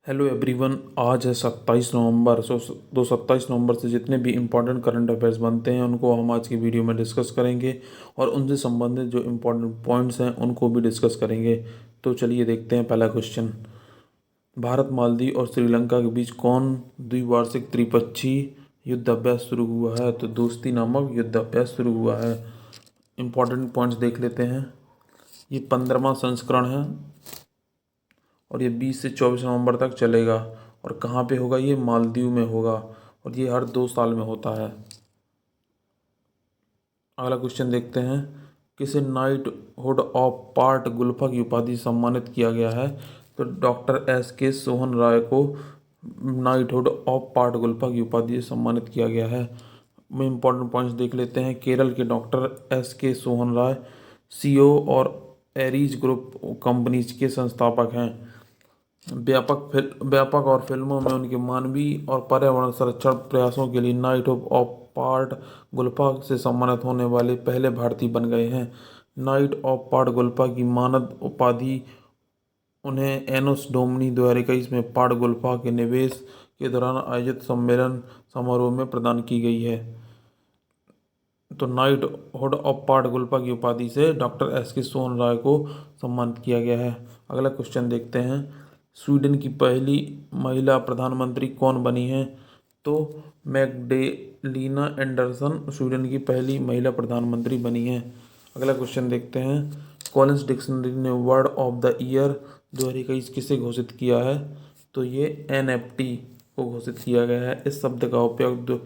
Hello everyone. आज है 27 नवंबर। 27 नवंबर से जितने भी इम्पोर्टेंट करंट अफेयर्स बनते हैं उनको हम आज की वीडियो में डिस्कस करेंगे और उनसे संबंधित जो इम्पोर्टेंट पॉइंट्स हैं उनको भी डिस्कस करेंगे। तो चलिए देखते हैं पहला क्वेश्चन। भारत, मालदीव और श्रीलंका के बीच कौन द्विवार्षिक त्रिपक्षीय युद्ध अभ्यास शुरू हुआ है? तो दोस्ती नामक युद्ध अभ्यास शुरू हुआ है। इम्पोर्टेंट पॉइंट्स देख लेते हैं। ये 15वां संस्करण है और ये 20 से 24 नवंबर तक चलेगा। और कहाँ पे होगा? ये मालदीव में होगा और ये हर 2 साल में होता है। अगला क्वेश्चन देखते हैं। किसे नाइटहुड ऑफ पार्ट गुल्फा की उपाधि से सम्मानित किया गया है? तो डॉक्टर S K सोहन राय को नाइटहुड ऑफ पार्ट गुल्फा की उपाधि से सम्मानित किया गया है। में इंपॉर्टेंट पॉइंट्स देख लेते हैं। केरल के डॉक्टर S K सोहन राय CEO और एरीज ग्रुप कंपनीज के संस्थापक हैं। व्यापक और फिल्मों में उनके मानवीय और पर्यावरण संरक्षण प्रयासों के लिए नाइट ऑफ पार्ट गुल्फा से सम्मानित होने वाले पहले भारतीय बन गए हैं। नाइट ऑफ पार्ट गुल्फा की मानद उपाधि उन्हें एनोस डोमनी 2021 में पार्ट गुल्फा के निवेश के दौरान आयोजित सम्मेलन समारोह में प्रदान की गई है। तो नाइट हुड ऑफ पार्ट गुल्फा की उपाधि से डॉक्टर S K सोहन राय को सम्मानित किया गया है। अगला क्वेश्चन देखते हैं। स्वीडन की पहली महिला प्रधानमंत्री कौन बनी है? तो मैग्डेलिना एंडरसन स्वीडन की पहली महिला प्रधानमंत्री बनी है। अगला क्वेश्चन देखते हैं। कॉलिंस डिक्शनरी ने वर्ड ऑफ द ईयर 2021 किसे घोषित किया है? तो ये NFT को घोषित किया गया है। इस शब्द का उपयोग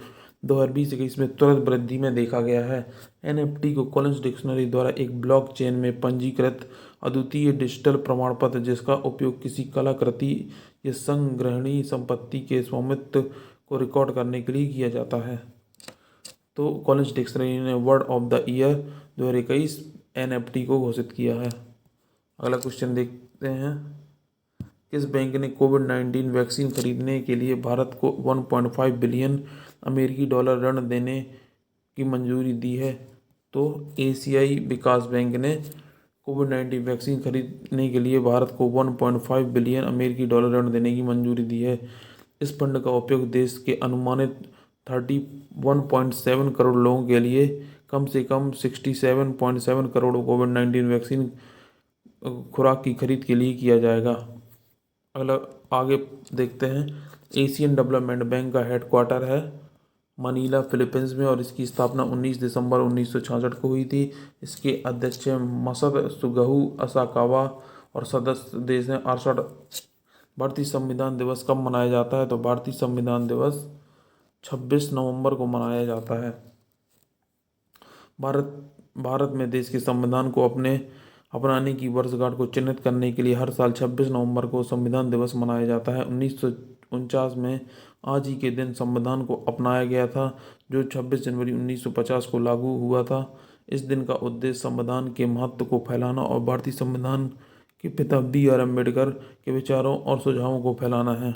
2020-21 में तुरंत वृद्धि में देखा गया है। NFT को कॉलिंस डिक्शनरी द्वारा एक ब्लॉकचेन में पंजीकृत अद्वितीय डिजिटल प्रमाण पत्र जिसका उपयोग किसी कलाकृति या संग्रहणीय संपत्ति के स्वामित्व को रिकॉर्ड करने के लिए किया जाता है। तो कॉलिंस डिक्शनरी ने word of the year 2021 NFT को घोषित किया है। अगला क्वेश्चन देखते हैं। किस बैंक ने कोविड-19 वैक्सीन खरीदने के लिए भारत को 1.5 बिलियन अमेरिकी डॉलर ऋण देने की मंजूरी दी है? तो एशियाई विकास बैंक ने कोविड-19 वैक्सीन खरीदने के लिए भारत को 1.5 बिलियन अमेरिकी डॉलर ऋण देने की मंजूरी दी है। इस फंड का उपयोग देश के अनुमानित 31.7 करोड़ लोगों के लिए कम से कम 67.7 करोड़ कोविड-19 वैक्सीन खुराक की खरीद के लिए किया जाएगा। अगला आगे देखते हैं। एशियन डेवलपमेंट बैंक का हेडक्वार्टर है मनीला, फिलीपींस में और इसकी स्थापना 19 दिसंबर 1966 को हुई थी। इसके अध्यक्ष हैं मसद सुगहू असाकावा और सदस्य देश हैं 68। भारतीय संविधान दिवस कब मनाया जाता है? तो भारतीय संविधान दिवस 26 नवंबर को मनाया जाता है। भारत भारत में देश के संविधान को अपनाने की वर्षगांठ को चिन्हित करने के लिए हर साल 26 नवंबर को संविधान दिवस मनाया जाता है। 1949 में आज ही के दिन संविधान को अपनाया गया था, जो 26 जनवरी 1950 को लागू हुआ था। इस दिन का उद्देश्य संविधान के महत्व को फैलाना और भारतीय संविधान के पिता BR अम्बेडकर के विचारों और सुझावों को फैलाना है।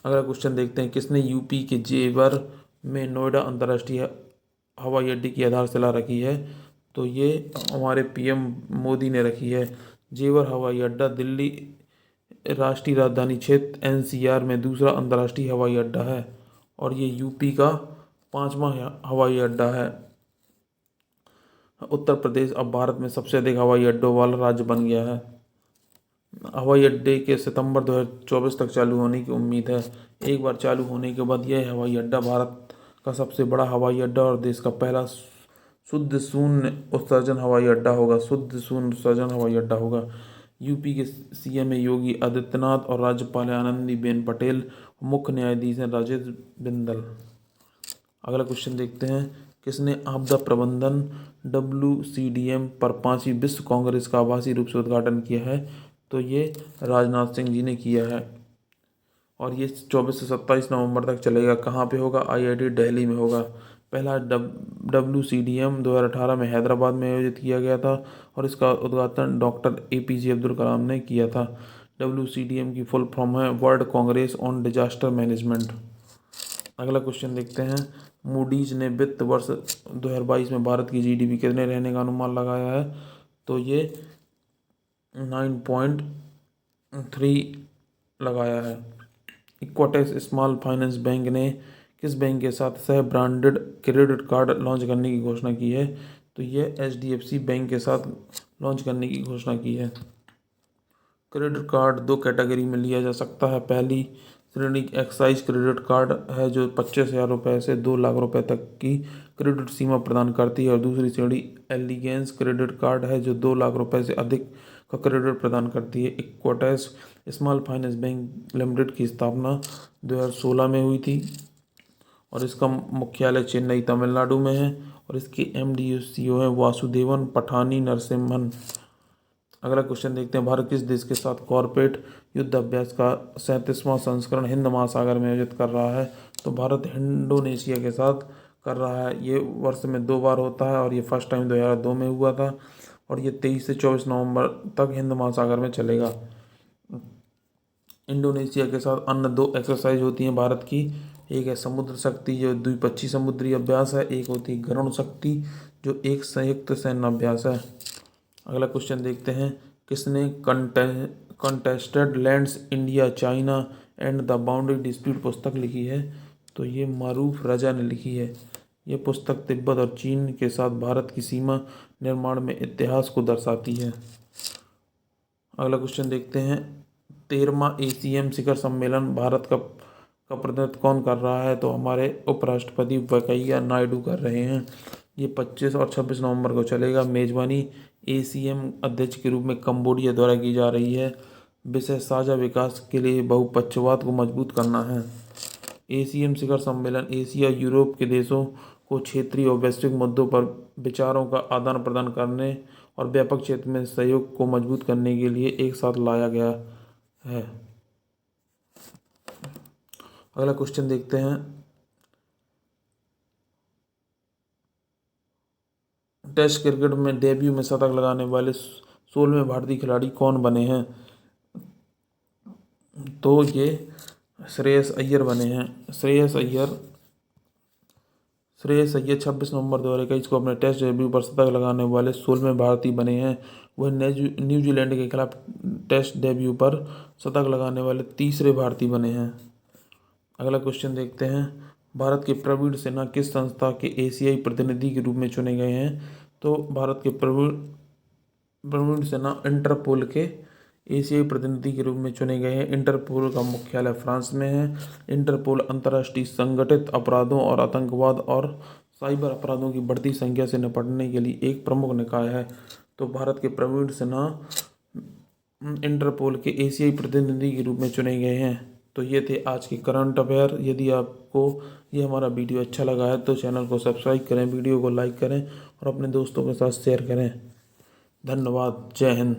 अगला क्वेश्चन देखते हैं। किसने यूपी के जेवर में नोएडा अंतर्राष्ट्रीय हवाई अड्डे की आधारशिला रखी है? तो ये हमारे PM मोदी ने रखी है। जेवर हवाई अड्डा दिल्ली राष्ट्रीय राजधानी क्षेत्र NCR में दूसरा अंतर्राष्ट्रीय हवाई अड्डा है और ये यूपी का 5वां हवाई अड्डा है। उत्तर प्रदेश अब भारत में सबसे अधिक हवाई अड्डों वाला राज्य बन गया है। हवाई अड्डे के सितंबर 2024 तक चालू होने की उम्मीद है। एक बार चालू होने के बाद यह हवाई अड्डा भारत का सबसे बड़ा हवाई अड्डा और देश का पहला शुद्ध शून्य उत्सर्जन हवाई अड्डा होगा। शुद्ध शून्य उत्सर्जन हवाई अड्डा होगा। यूपी के CM योगी आदित्यनाथ और राज्यपाल आनंदीबेन पटेल, मुख्य न्यायाधीश हैं राजेंद्र बिंदल। अगला क्वेश्चन देखते हैं। किसने आपदा प्रबंधन WCDM पर 5वीं विश्व कांग्रेस का आभासी रूप से उद्घाटन किया है? तो ये राजनाथ सिंह जी ने किया है और ये 24 से 27 नवंबर तक चलेगा। कहाँ पे होगा? IIT दिल्ली में होगा। पहला WCDM 2018 में हैदराबाद में आयोजित किया गया था और इसका उद्घाटन डॉक्टर APJ अब्दुल कलाम ने किया था। WCDM की फुल फॉर्म है world Congress on disaster management. अगला क्वेश्चन देखते हैं। मूडीज ने वित्त वर्ष 2022 में भारत की GDP कितने रहने का अनुमान लगाया है? तो ये 9.3 लगाया है। इक्विटेस स्मॉल फाइनेंस बैंक ने किस बैंक के साथ सह ब्रांडेड क्रेडिट कार्ड लॉन्च करने की घोषणा की है? तो ये HDFC बैंक के साथ लॉन्च करने की घोषणा की है। क्रेडिट कार्ड दो कैटेगरी में लिया जा सकता है। पहली श्रेणी एक्साइज क्रेडिट कार्ड है जो 25,000 रुपये से 2 लाख रुपए तक की क्रेडिट सीमा प्रदान करती है, और दूसरी श्रेणी एलिगेंस क्रेडिट कार्ड है जो 2 लाख रुपए से अधिक का क्रेडिट प्रदान करती है। इक्विटेस स्मॉल फाइनेंस बैंक लिमिटेड की स्थापना 2016 में हुई थी और इसका मुख्यालय चेन्नई तमिलनाडु में है, और इसके MD CEO है वासुदेवन पठानी नरसिम्हन। अगला क्वेश्चन देखते हैं, भारत किस देश के साथ कॉर्पोरेट युद्ध अभ्यास का 37वां संस्करण हिंद महासागर में आयोजित कर रहा है? तो भारत इंडोनेशिया के साथ कर रहा है। ये वर्ष में 2 बार होता है और ये फर्स्ट टाइम 2002 में हुआ था, और ये 23 से 24 नवंबर तक हिंद महासागर में चलेगा। इंडोनेशिया के साथ अन्य 2 एक्सरसाइज होती हैं भारत की। एक है समुद्र शक्ति जो द्विपक्षीय समुद्री अभ्यास है, एक होती है गरुण शक्ति जो एक संयुक्त सैन्य अभ्यास है। अगला क्वेश्चन देखते हैं, किसने contested lands India China and the boundary dispute पुस्तक लिखी है? तो ये मारूफ रजा ने लिखी है। ये पुस्तक तिब्बत और चीन के साथ भारत की सीमा निर्माण में इतिहास को दर्शाती है। अगला क्वेश्चन देखते हैं, 13वां ASEAN शिखर सम्मेलन भारत का प्रतिनिधित्व कौन कर रहा है? तो हमारे उपराष्ट्रपति वेंकैया नायडू कर रहे हैं। ये 25 और 26 नवंबर को चलेगा। मेजबानी ASEAN अध्यक्ष के रूप में कंबोडिया द्वारा की जा रही है। विषय साझा विकास के लिए बहुपक्षवाद को मजबूत करना है। ASEAN शिखर सम्मेलन एशिया यूरोप के देशों को क्षेत्रीय और वैश्विक मुद्दों पर विचारों का आदान प्रदान करने और व्यापक क्षेत्र में सहयोग को मजबूत करने के लिए एक साथ लाया गया है। अगला क्वेश्चन देखते हैं, टेस्ट क्रिकेट में डेब्यू में शतक लगाने वाले 16वें भारतीय खिलाड़ी कौन बने हैं? तो ये श्रेयस अय्यर बने हैं। श्रेयस अय्यर 26 नवंबर 2021 को अपने टेस्ट डेब्यू पर शतक लगाने वाले 16वें भारतीय बने हैं। वह न्यूजीलैंड के खिलाफ टेस्ट डेब्यू पर शतक लगाने वाले तीसरे भारतीय बने हैं। अगला क्वेश्चन देखते हैं, भारत के प्रवीण सिन्हा किस संस्था के एशियाई प्रतिनिधि के रूप में चुने गए हैं? तो भारत के प्रवीण सिन्हा इंटरपोल के एशियाई प्रतिनिधि के रूप में चुने गए हैं। इंटरपोल का मुख्यालय फ्रांस में है। इंटरपोल अंतर्राष्ट्रीय संगठित अपराधों और आतंकवाद और साइबर अपराधों की बढ़ती संख्या से निपटने के लिए एक प्रमुख निकाय है। तो भारत के प्रवीण सिन्हा इंटरपोल के एशियाई प्रतिनिधि के रूप में चुने गए हैं। तो ये थे आज के करंट अफेयर। यदि आपको ये हमारा वीडियो अच्छा लगा है तो चैनल को सब्सक्राइब करें, वीडियो को लाइक करें और अपने दोस्तों के साथ शेयर करें। धन्यवाद। जय हिंद।